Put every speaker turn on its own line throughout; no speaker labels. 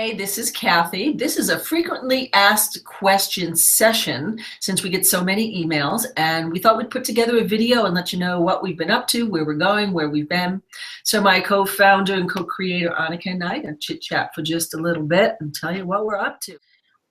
Hey, this is Kathe. This is a frequently asked questions session since we get so many emails, and we thought we'd put together a video and let you know what we've been up to, where we're going, where we've been. So my co-founder and co-creator Annika and I are going to chit-chat for just a little bit and tell you what we're up to.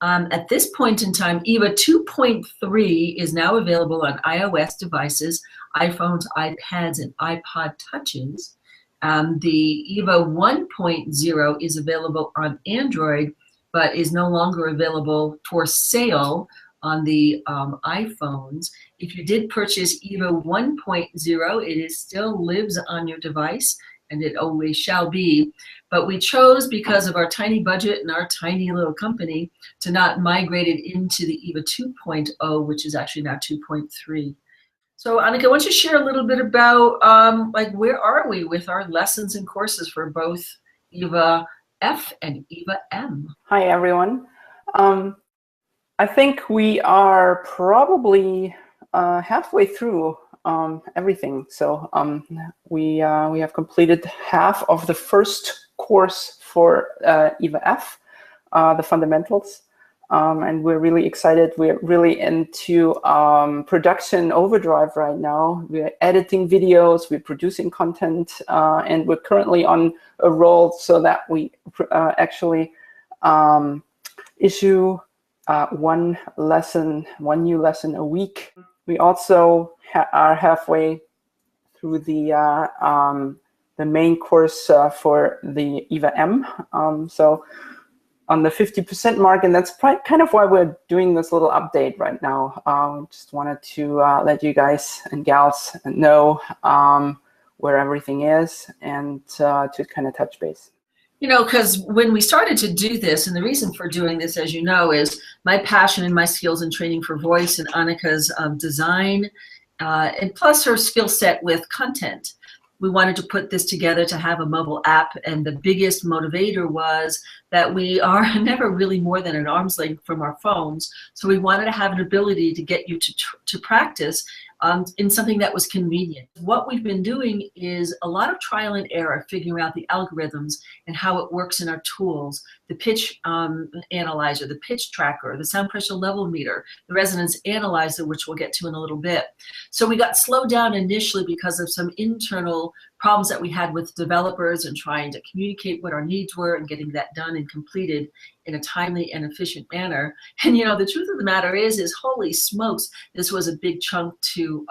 At this point in time, Eva 2.3 is now available on iOS devices, iPhones, iPads, and iPod Touches. The Eva 1.0 is available on Android, but is no longer available for sale on the iPhones. If you did purchase Eva 1.0, it still lives on your device, and it always shall be. But we chose, because of our tiny budget and our tiny little company, to not migrate it into the Eva 2.0, which is actually now 2.3. So Annika, why don't you share a little bit about where are we with our lessons and courses for both Eva F and Eva M?
Hi everyone. I think we are probably halfway through everything. So we have completed half of the first course for Eva F, the fundamentals. And we're really excited. We're really into production overdrive right now. We're editing videos, we're producing content, and we're currently on a roll so that we actually issue one new lesson a week. We also are halfway through the main course for the Eva M. So on the 50% mark, and that's kind of why we're doing this little update right now. Just wanted to let you guys and gals know where everything is and to kind of touch base.
You know, because when we started to do this, and the reason for doing this, as you know, is my passion and my skills in training for voice and Annika's design, and plus her skill set with content. We wanted to put this together to have a mobile app, and the biggest motivator was that we are never really more than an arm's length from our phones. So we wanted to have an ability to get you to practice in something that was convenient. What we've been doing is a lot of trial and error, figuring out the algorithms and how it works in our tools, the pitch analyzer, the pitch tracker, the sound pressure level meter, the resonance analyzer, which we'll get to in a little bit. So we got slowed down initially because of some internal problems that we had with developers and trying to communicate what our needs were and getting that done and completed in a timely and efficient manner. And you know, the truth of the matter is holy smokes, this was a big chunk to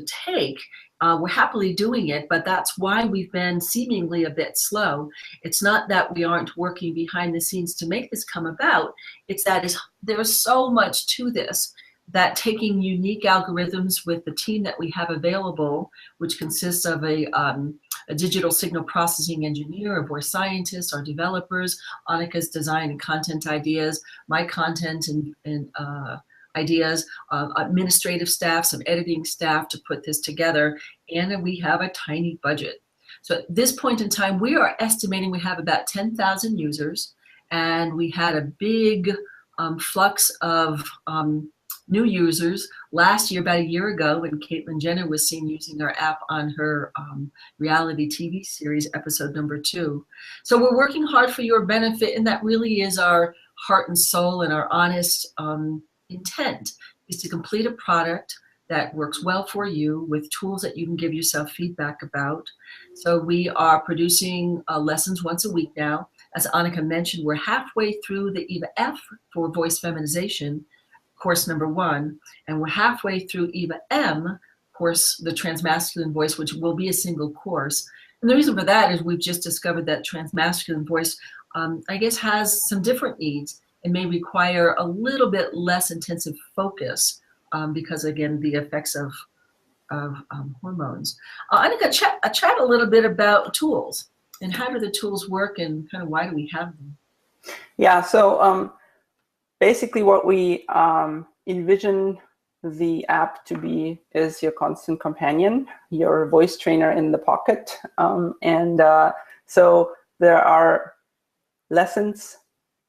take. We're happily doing it, but that's why we've been seemingly a bit slow. It's not that we aren't working behind the scenes to make this come about. It's that there's so much to this, that taking unique algorithms with the team that we have available, which consists of a digital signal processing engineer, a voice scientist, our developers, Annika's design and content ideas, my content and ideas, administrative staff, some editing staff to put this together, and we have a tiny budget. So at this point in time, we are estimating we have about 10,000 users, and we had a big flux of new users last year, about a year ago, when Caitlyn Jenner was seen using our app on her reality TV series, episode number 2. So we're working hard for your benefit, and that really is our heart and soul and our honest intent, is to complete a product that works well for you with tools that you can give yourself feedback about. So we are producing lessons once a week now. As Annika mentioned, we're halfway through the Eva F for voice feminization, course number 1, and we're halfway through Eva M, course, the transmasculine voice, which will be a single course. And the reason for that is we've just discovered that transmasculine voice, I guess, has some different needs and may require a little bit less intensive focus because, again, the effects of hormones. Annika, chat a little bit about tools and how do the tools work and kind of why do we have them?
Yeah, so basically what we envision the app to be is your constant companion, your voice trainer in the pocket. So there are lessons,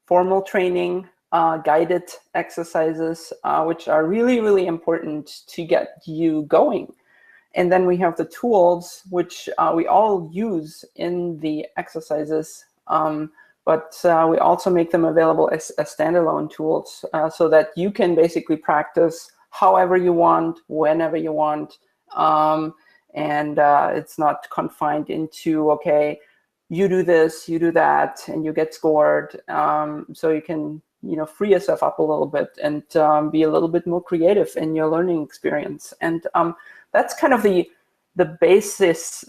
formal training, guided exercises, which are really, really important to get you going. And then we have the tools, which we all use in the exercises, but we also make them available as standalone tools so that you can basically practice however you want, whenever you want. And it's not confined into, okay, you do this, you do that, and you get scored. So you can, free yourself up a little bit and be a little bit more creative in your learning experience. And that's kind of the basis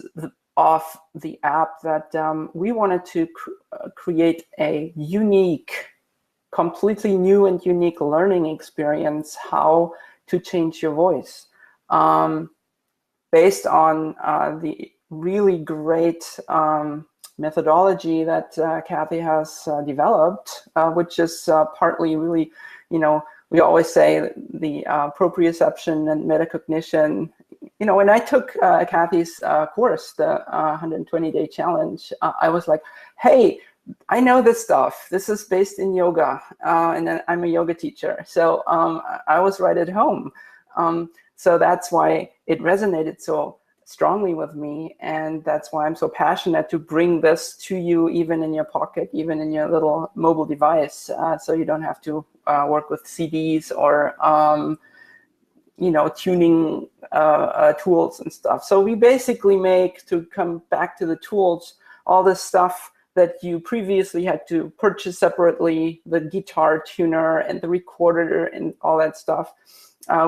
of the app, that we wanted to create a unique, completely new and unique learning experience, how to change your voice, based on the really great methodology that Kathe has developed, which is partly really, we always say the proprioception and metacognition. When I took Kathe's course, the 120-day challenge, I was like, hey, I know this stuff. This is based in yoga, and then I'm a yoga teacher. So I was right at home. So that's why it resonated so strongly with me, and that's why I'm so passionate to bring this to you, even in your pocket, even in your little mobile device, so you don't have to work with CDs or tuning tools and stuff. So we basically make, to come back to the tools, all this stuff that you previously had to purchase separately, the guitar tuner and the recorder and all that stuff.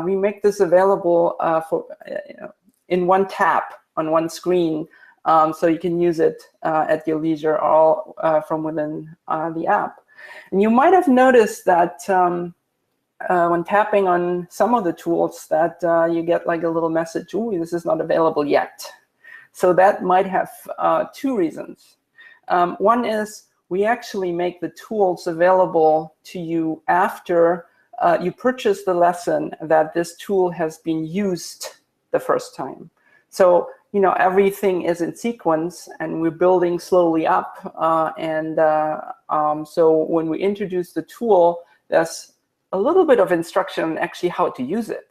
We make this available for in one tap on one screen, so you can use it at your leisure, all from within the app. And you might have noticed that when tapping on some of the tools that you get like a little message, ooh, this is not available yet. So that might have two reasons. One is we actually make the tools available to you after you purchase the lesson that this tool has been used the first time. So, everything is in sequence, and we're building slowly up. So when we introduce the tool, there's a little bit of instruction on actually how to use it.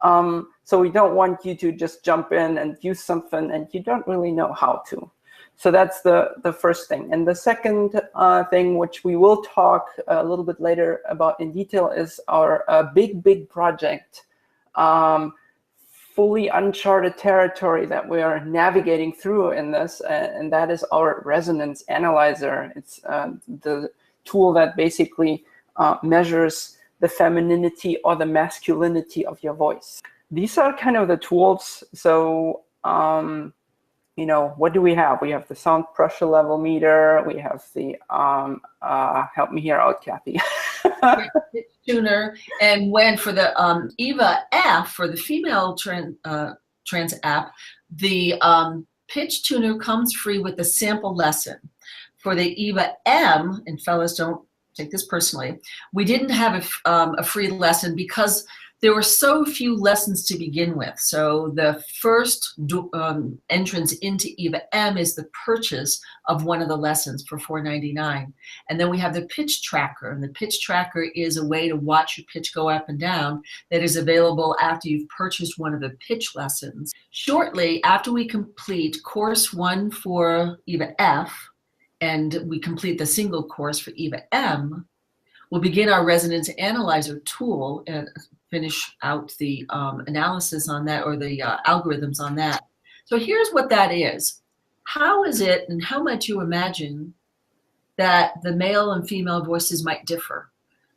So we don't want you to just jump in and use something and you don't really know how to. So that's the first thing. And the second thing, which we will talk a little bit later about in detail, is our big project, fully uncharted territory that we are navigating through in this, and that is our Resonance Analyzer. It's the tool that basically measures the femininity or the masculinity of your voice. These are kind of the tools. So what do we have? We have the sound pressure level meter. We have the, help me here out, Kathe.
Pitch tuner. And when for the Eva App, for the female trans app, the pitch tuner comes free with the sample lesson. For the Eva M, and fellas, don't take this personally, we didn't have a free lesson because there were so few lessons to begin with. So the first entrance into Eva M is the purchase of one of the lessons for $4.99. And then we have the pitch tracker. And the pitch tracker is a way to watch your pitch go up and down that is available after you've purchased one of the pitch lessons. Shortly after we complete course 1 for Eva F, and we complete the single course for Eva M, we'll begin our Resonance Analyzer tool and finish out the analysis on that, or the algorithms on that. So here's what that is. How is it, and how much you imagine that the male and female voices might differ?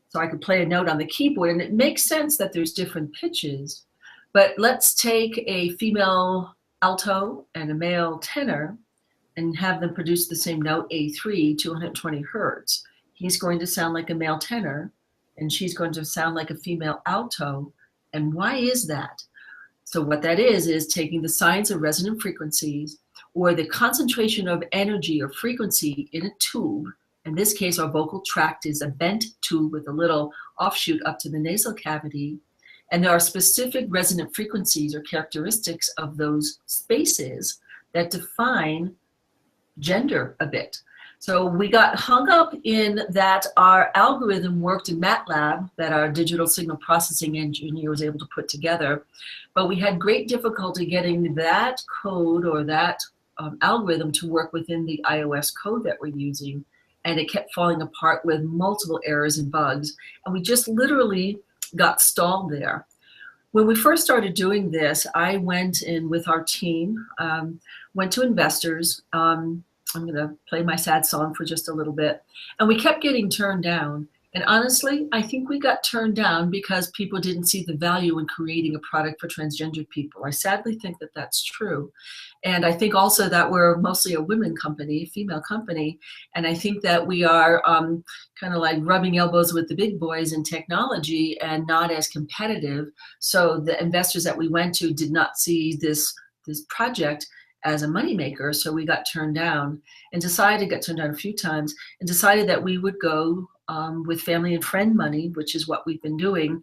So I could play a note on the keyboard, and it makes sense that there's different pitches, but let's take a female alto and a male tenor and have them produce the same note, A3, 220 hertz. He's going to sound like a male tenor, and she's going to sound like a female alto. And why is that? So what that is taking the science of resonant frequencies, or the concentration of energy or frequency in a tube. In this case, our vocal tract is a bent tube with a little offshoot up to the nasal cavity. And there are specific resonant frequencies or characteristics of those spaces that define gender a bit. So we got hung up in that our algorithm worked in MATLAB, that our digital signal processing engineer was able to put together, but we had great difficulty getting that code or that algorithm to work within the iOS code that we're using. and it kept falling apart with multiple errors and bugs. And we just literally got stalled there. When we first started doing this, I went in with our team, went to investors. I'm going to play my sad song for just a little bit. And we kept getting turned down. And honestly, I think we got turned down because people didn't see the value in creating a product for transgender people. I sadly think that that's true. And I think also that we're mostly a women company, female company. And I think that we are kind of like rubbing elbows with the big boys in technology and not as competitive. So the investors that we went to did not see this project as a moneymaker, so we got turned down and got turned down a few times, and decided that we would go with family and friend money, which is what we've been doing.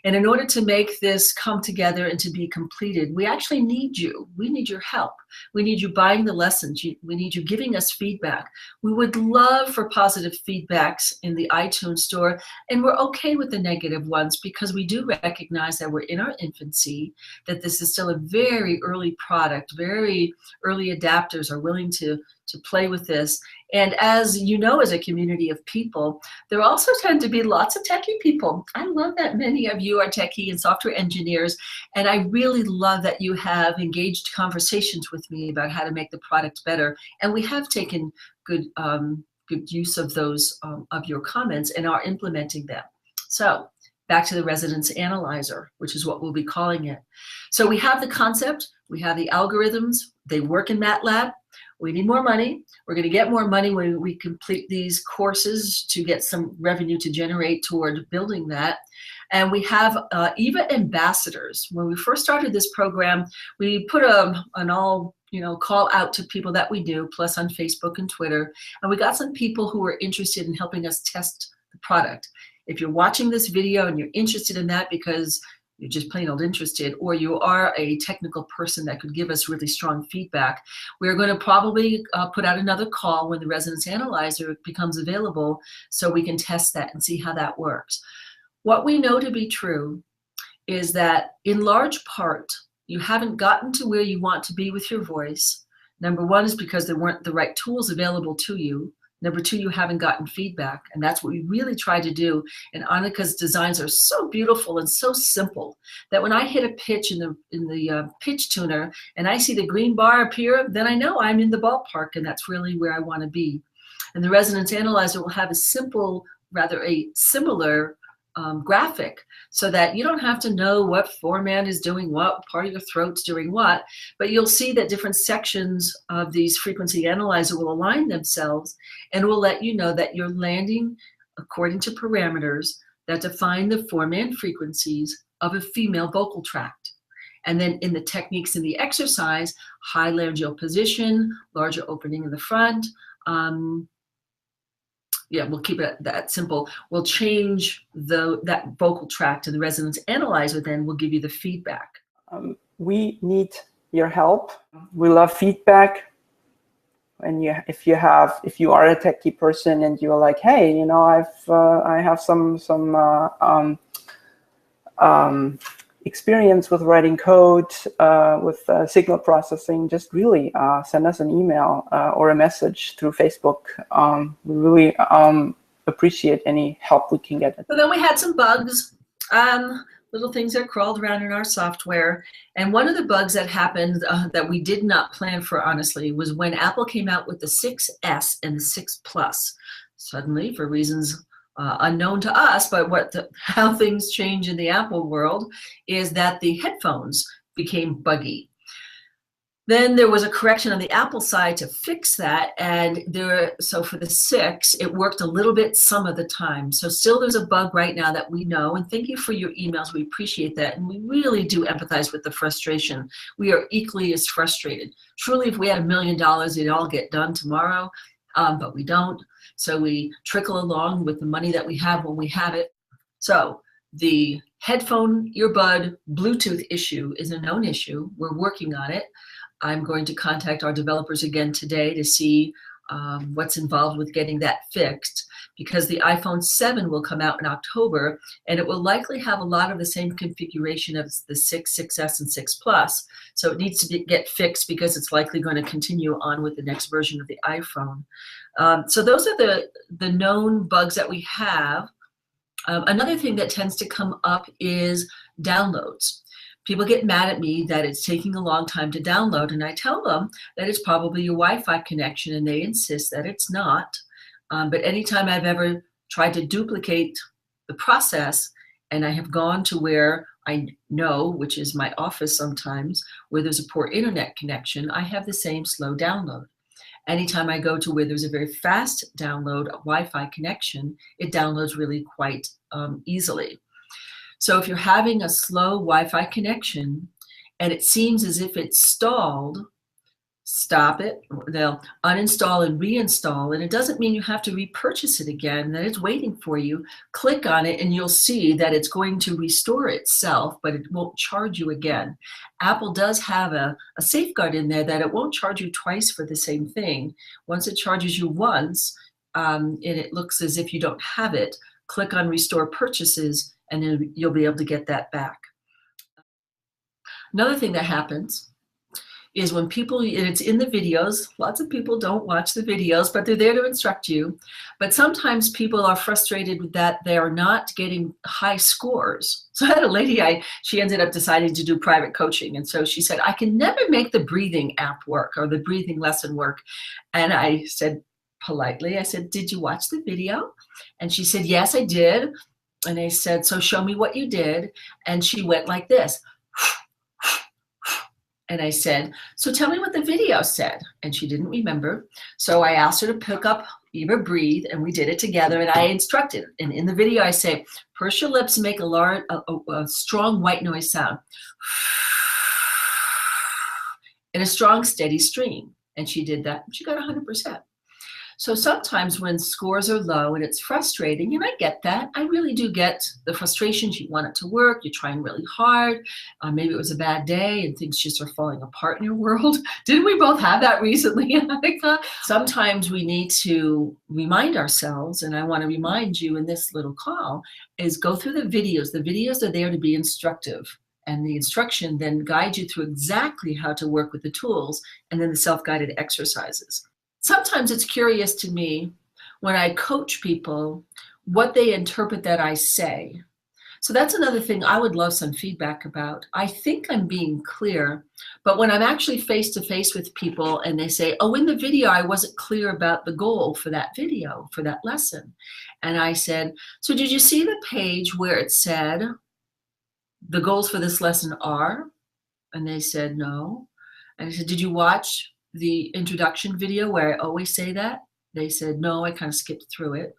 And in order to make this come together and to be completed, we actually need you. We need your help. We need you buying the lessons. We need you giving us feedback. We would love for positive feedbacks in the iTunes store, and we're okay with the negative ones because we do recognize that we're in our infancy, that this is still a very early product. Very early adapters are willing to play with this. And as you know, as a community of people, there also tend to be lots of techie people. I love that many of you are techie and software engineers, and I really love that you have engaged conversations with me about how to make the product better. And we have taken good use of those of your comments and are implementing them. So back to the Resonance Analyzer, which is what we'll be calling it. So we have the concept, we have the algorithms, they work in MATLAB. We need more money. We're going to get more money when we complete these courses to get some revenue to generate toward building that. And we have Eva ambassadors. When we first started this program, we put an all call out to people that we knew, plus on Facebook and Twitter. And we got some people who were interested in helping us test the product. If you're watching this video and you're interested in that because you're just plain old interested, or you are a technical person that could give us really strong feedback, we're going to probably put out another call when the Resonance Analyzer becomes available so we can test that and see how that works. What we know to be true is that in large part, you haven't gotten to where you want to be with your voice. Number one is because there weren't the right tools available to you. Number two, you haven't gotten feedback, and that's what we really try to do. And Annika's designs are so beautiful and so simple that when I hit a pitch in the pitch tuner and I see the green bar appear, then I know I'm in the ballpark, and that's really where I want to be. And the Resonance Analyzer will have a similar graphic, so that you don't have to know what format is doing what, part of your throat's doing what, but you'll see that different sections of these frequency analyzer will align themselves and will let you know that you're landing according to parameters that define the form and frequencies of a female vocal tract. And then in the techniques in the exercise, high laryngeal position, larger opening in the front, yeah, we'll keep it that simple. We'll change that vocal tract, and the Resonance Analyzer then will give you the feedback.
We need your help. We love feedback. And if you are a techie person and you're like, hey, I have some experience with writing code, with signal processing, just really send us an email or a message through Facebook. We really appreciate any help we can get.
So then we had some bugs, little things that crawled around in our software. And one of the bugs that happened that we did not plan for, honestly, was when Apple came out with the 6S and the 6 Plus. Suddenly, for reasons unknown to us, but how things change in the Apple world, is that the headphones became buggy. Then there was a correction on the Apple side to fix that, and so for the 6, it worked a little bit some of the time. So still there's a bug right now that we know, and thank you for your emails. We appreciate that, and we really do empathize with the frustration. We are equally as frustrated. Truly, if we had $1 million, it'd all get done tomorrow, but we don't. So we trickle along with the money that we have when we have it. So the headphone, earbud, Bluetooth issue is a known issue. We're working on it. I'm going to contact our developers again today to see what's involved with getting that fixed. because the iPhone 7 will come out in October, and it will likely have a lot of the same configuration as the 6, 6S, and 6 Plus. So it needs to get fixed because it's likely going to continue on with the next version of the iPhone. So those are the known bugs that we have. Another thing that tends to come up is downloads. People get mad at me that it's taking a long time to download, and I tell them that it's probably your Wi-Fi connection, and they insist that it's not. But anytime I've ever tried to duplicate the process, and I have gone to where I know, which is my office sometimes, where there's a poor internet connection, I have the same slow download. Anytime I go to where there's a very fast download Wi-Fi connection, it downloads really quite easily. So if you're having a slow Wi-Fi connection and it seems as if it's stalled, stop it. They'll uninstall and reinstall, and it doesn't mean you have to repurchase it again, that it's waiting for you. Click on it and you'll see that it's going to restore itself, but it won't charge you again. Apple does have a safeguard in there that it won't charge you twice for the same thing. Once it charges you once, and it looks as if you don't have it, click on Restore Purchases, and then you'll be able to get that back. Another thing that happens is when people, and it's in the videos, lots of people don't watch the videos, but they're there to instruct you. But sometimes people are frustrated that they're not getting high scores. So I had a lady, she ended up deciding to do private coaching. And so she said, I can never make the breathing app work or the breathing lesson work. And I said politely, I said, did you watch the video? And she said, yes, I did. And I said, so show me what you did. And she went like this. And I said, so tell me what the video said. And she didn't remember. So I asked her to pick up Eva Breathe, and we did it together. And I instructed. And in the video, I say, purse your lips and make a strong white noise sound. In a strong, steady stream. And she did that. She got 100%. So sometimes when scores are low and it's frustrating, and I get that, I really do get the frustrations. You want it to work, you're trying really hard, maybe it was a bad day and things just are falling apart in your world. Didn't we both have that recently, Annika? Sometimes we need to remind ourselves, and I want to remind you in this little call, is go through the videos. The videos are there to be instructive. And the instruction then guides you through exactly how to work with the tools, and then the self-guided exercises. Sometimes it's curious to me when I coach people what they interpret that I say. So that's another thing I would love some feedback about. I think I'm being clear, but when I'm actually face-to-face with people and they say, oh, in the video, I wasn't clear about the goal for that video, for that lesson. And I said, so did you see the page where it said, the goals for this lesson are? And they said, no. And I said, did you watch the introduction video where I always say that? They said, no, I kind of skipped through it.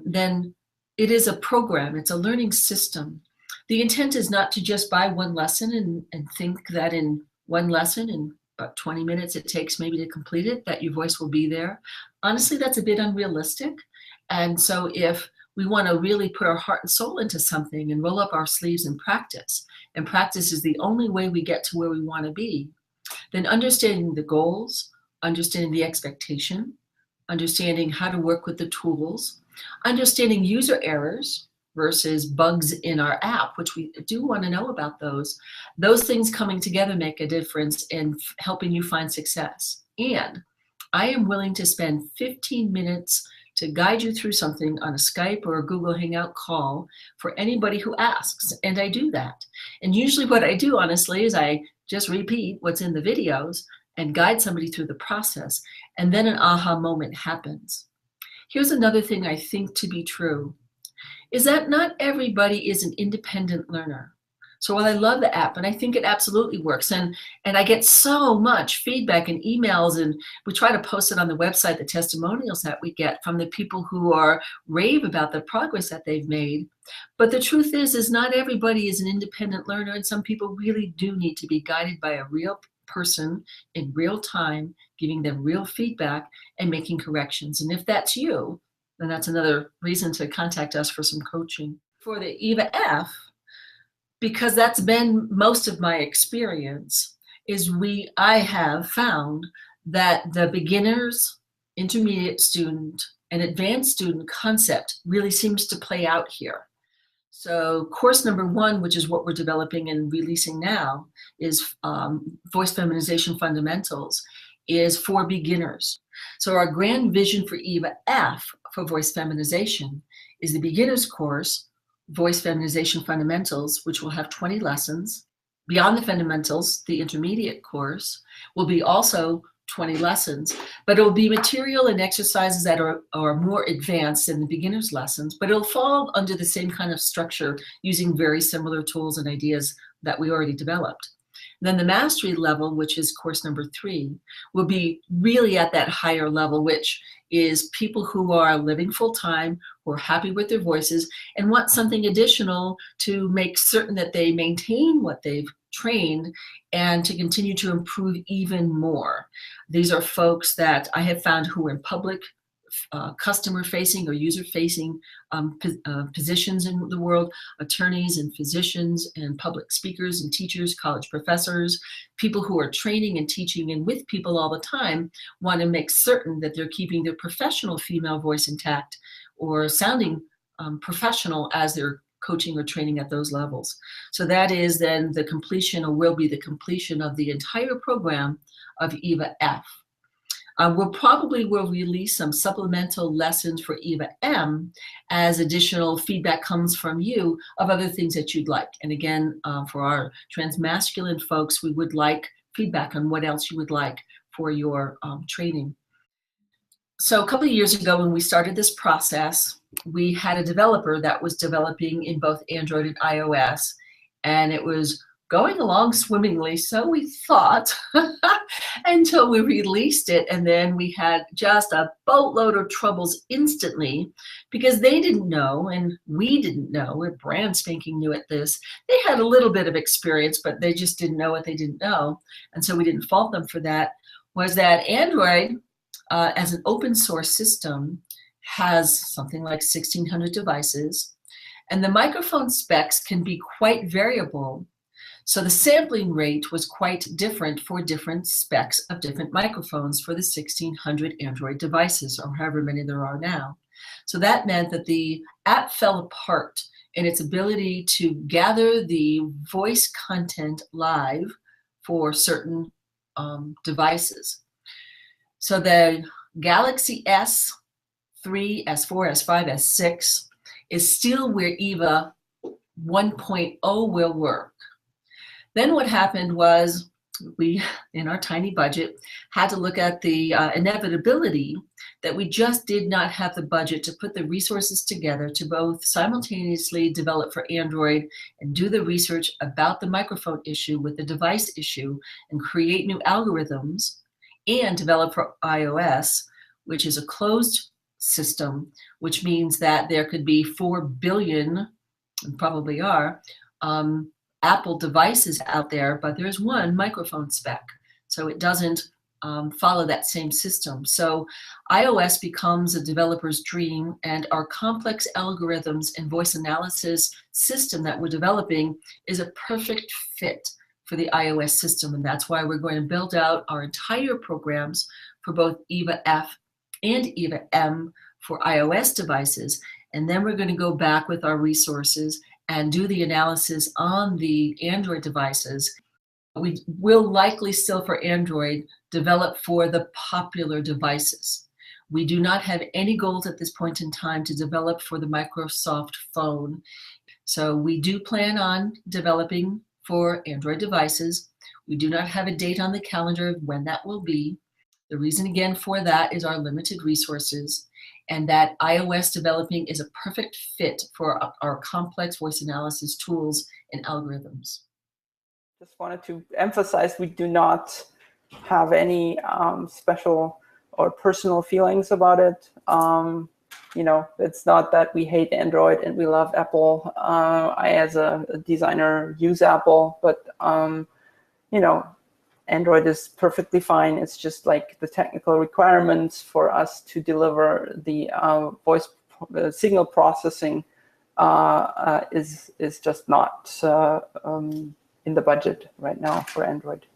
Then it is a program, it's a learning system. The intent is not to just buy one lesson and think that in one lesson, in about 20 minutes it takes maybe to complete it, that your voice will be there. Honestly, that's a bit unrealistic. And so if we want to really put our heart and soul into something and roll up our sleeves and practice is the only way we get to where we want to be, then understanding the goals, understanding the expectation, understanding how to work with the tools, understanding user errors versus bugs in our app, which we do want to know about those things coming together make a difference in helping you find success. And I am willing to spend 15 minutes to guide you through something on a Skype or a Google Hangout call for anybody who asks, and I do that. And usually what I do, honestly, is I just repeat what's in the videos and guide somebody through the process, and then an aha moment happens. Here's another thing I think to be true, is that not everybody is an independent learner. So while I love the app, and I think it absolutely works, and I get so much feedback and emails, and we try to post it on the website, the testimonials that we get from the people who are rave about the progress that they've made. But the truth is not everybody is an independent learner, and some people really do need to be guided by a real person in real time, giving them real feedback and making corrections. And if that's you, then that's another reason to contact us for some coaching. For the Eva F, because that's been most of my experience, is I have found that the beginners, intermediate student, and advanced student concept really seems to play out here. So course number 1, which is what we're developing and releasing now, is Voice Feminization Fundamentals, is for beginners. So our grand vision for Eva F for voice feminization is the beginner's course, Voice Feminization Fundamentals, which will have 20 lessons. Beyond the fundamentals, the intermediate course will be also 20 lessons, but it will be material and exercises that are more advanced than the beginner's lessons, but it'll fall under the same kind of structure using very similar tools and ideas that we already developed. Then the mastery level, which is course number 3, will be really at that higher level, which is people who are living full-time, who are happy with their voices, and want something additional to make certain that they maintain what they've trained and to continue to improve even more. These are folks that I have found who are in public, customer-facing or user-facing positions in the world, attorneys and physicians and public speakers and teachers, college professors, people who are training and teaching and with people all the time, want to make certain that they're keeping their professional female voice intact or sounding professional as they're coaching or training at those levels. So that is then the completion, or will be the completion, of the entire program of Eva F. We'll probably release some supplemental lessons for Eva M as additional feedback comes from you of other things that you'd like. And again, for our transmasculine folks, we would like feedback on what else you would like for your training. So a couple of years ago when we started this process, we had a developer that was developing in both Android and iOS, and it was going along swimmingly, so we thought, until we released it, and then we had just a boatload of troubles instantly because they didn't know, and we didn't know. We're brand spanking new at this. They had a little bit of experience, but they just didn't know what they didn't know, and so we didn't fault them for that. Was that Android, as an open source system, has something like 1,600 devices, and the microphone specs can be quite variable. So the sampling rate was quite different for different specs of different microphones for the 1,600 Android devices, or however many there are now. So that meant that the app fell apart in its ability to gather the voice content live for certain devices. So the Galaxy S3, S4, S5, S6 is still where Eva 1.0 will work. Then what happened was we, in our tiny budget, had to look at the inevitability that we just did not have the budget to put the resources together to both simultaneously develop for Android and do the research about the microphone issue with the device issue and create new algorithms, and develop for iOS, which is a closed system, which means that there could be 4 billion, and probably are, Apple devices out there, but there's one microphone spec, so it doesn't follow that same system. So iOS becomes a developer's dream, and our complex algorithms and voice analysis system that we're developing is a perfect fit for the iOS system, and that's why we're going to build out our entire programs for both Eva F and Eva M for iOS devices, and then we're going to go back with our resources and do the analysis on the Android devices. We will likely still, for Android, develop for the popular devices. We do not have any goals at this point in time to develop for the Microsoft phone. So we do plan on developing for Android devices. We do not have a date on the calendar of when that will be. The reason again for that is our limited resources, and that iOS developing is a perfect fit for our complex voice analysis tools and algorithms.
Just wanted to emphasize we do not have any special or personal feelings about it. You know, it's not that we hate Android and we love Apple. I, as a designer, use Apple, but you know, Android is perfectly fine. It's just like the technical requirements for us to deliver the voice signal processing is just not in the budget right now for Android.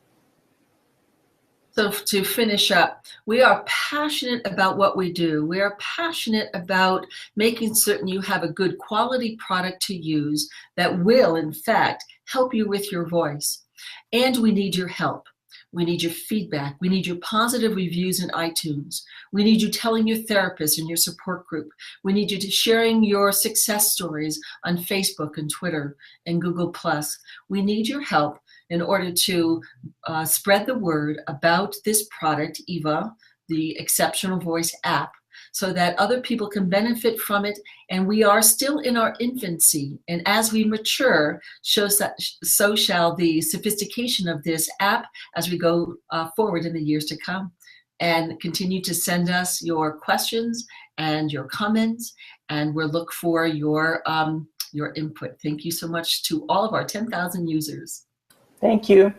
So to finish up, we are passionate about what we do. We are passionate about making certain you have a good quality product to use that will, in fact, help you with your voice. And we need your help. We need your feedback. We need your positive reviews in iTunes. We need you telling your therapist and your support group. We need you to sharing your success stories on Facebook and Twitter and Google+. We need your help in order to spread the word about this product, Eva, the Exceptional Voice app, so that other people can benefit from it. And we are still in our infancy. And as we mature, so shall the sophistication of this app as we go forward in the years to come. And continue to send us your questions and your comments, and we'll look for your input. Thank you so much to all of our 10,000 users.
Thank you.